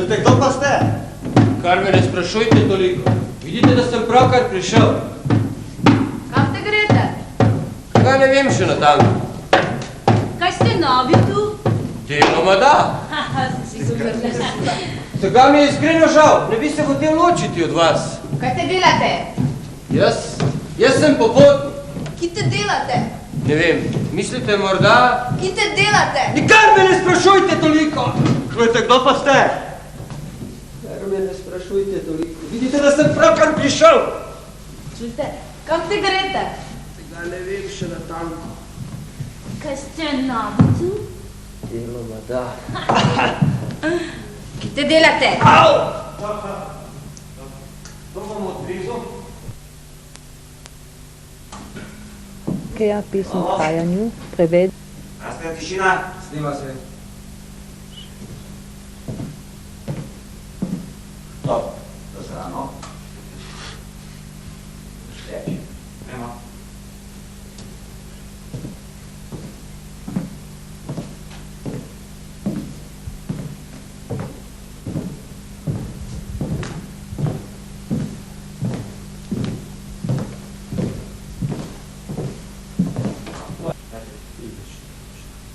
Čujte, kdo pa ste? Kar me ne sprašujte toliko. Vidite, da sem pravkar prišel. Kam te greste? Kaj ne vem še natanko. Kaj ste novi tu? Deloma da. Super. Tega mi je iskreno žal. Ne bi se hotel ločiti od vas. Kaj te delate? Jaz sem popotnik. Kje te delate? Ne vem, mislite morda... Kje te delate? Nikar me ne sprašujte toliko. Čujte, kdo pa ste? Kar me ne sprašujte toliko. Vidite, da sem pravkar prišel. Čujte, kam te greste? Tega ne vem še natanko. Kaj ste novi tu? Deloma da. Kje te delate? To bomo odrezal. Keja pisem v trajanju, preved. Nastaja tišina. Snima se. Stop. To se rano. Šteči. Nemo.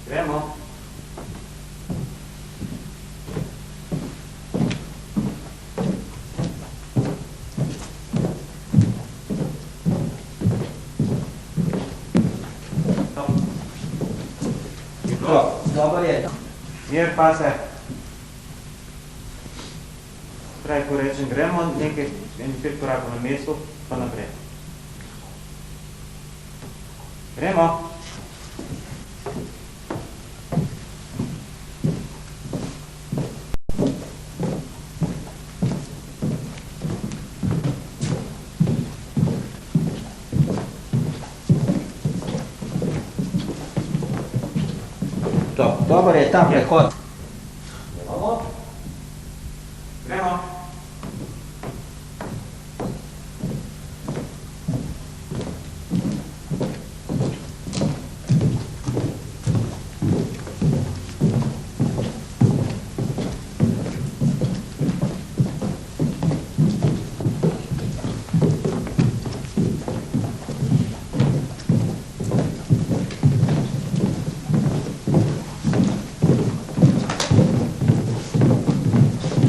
Gremo. Dobro je. Mir pa se. Pravi, ko rečem, gremo nekaj, 5 korakov na mestu, pa naprej. Gremo. Dobro je tam prehod. Gremo.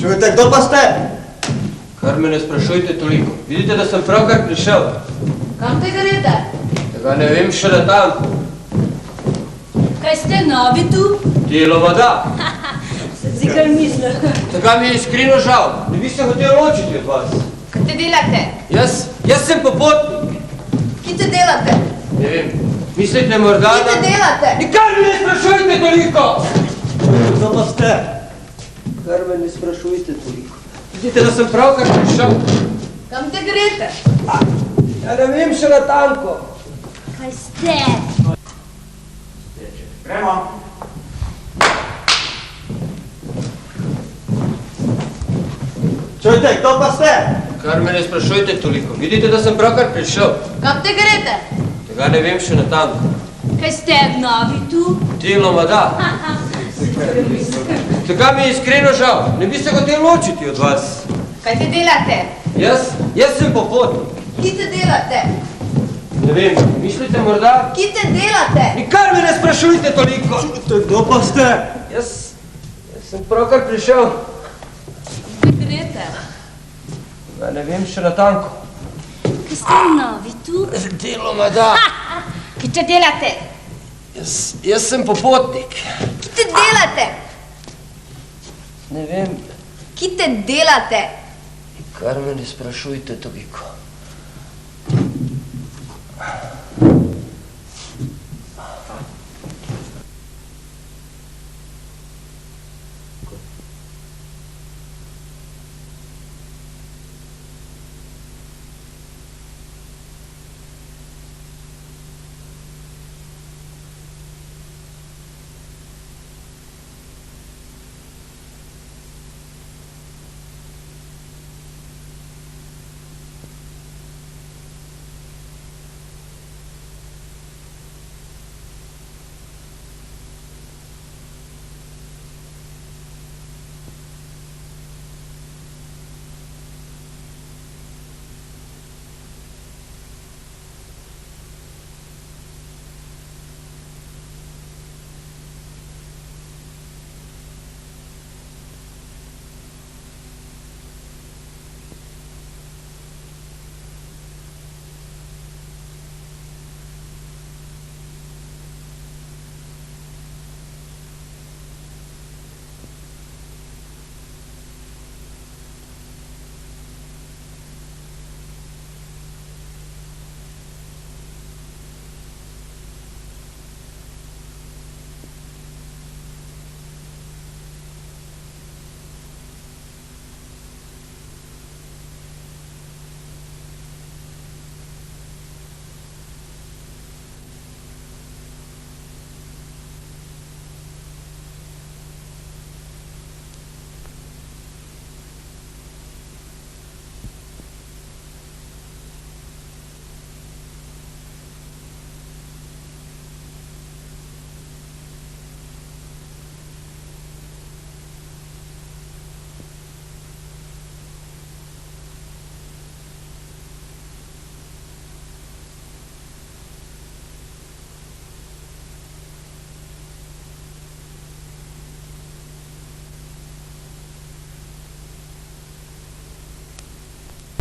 Čujte, kdo pa ste? Kar me ne sprašujte toliko. Vidite, da sem pravkar prišel. Kam te greste? Tega ne vem še natanko. Kaj ste novi tu? Deloma da. Sem si kar mislil. Tega mi je iskreno žal. Ne bi se hotel ločiti od vas. Kaj te delate? Jaz sem popotnik. Kje te delate? Ne vem, mislite morda, Kje te delate? Nikar me ne sprašujte toliko! Kdo pa ste? Kar me ne sprašujte toliko. Vidite, da sem pravkar prišel. Kam te greste? Ja ne vem še natanko. Kaj ste? Gremo. Čujte, kdo pa ste? Kar me ne sprašujte toliko. Vidite, da sem pravkar prišel. Kam te greste? Tega ne vem še natanko. Kaj ste novi tu? Deloma da. Tega mi je iskreno žal. Ne bi se hotel ločiti od vas. Kaj te delate? Jaz sem popotnik. Kje te delate? Ne vem, mislite morda? Kje te delate? Nikar me ne sprašujte toliko. Čujte, kdo pa ste? Jaz sem pravkar prišel. Kje greste? Tega ne vem še natanko. Kaj ste novi tu? Deloma da. Kje te delate? Jaz sem popotnik. Kje te delate? Ne vem, Kje te delate? kar me ne sprašujte toliko.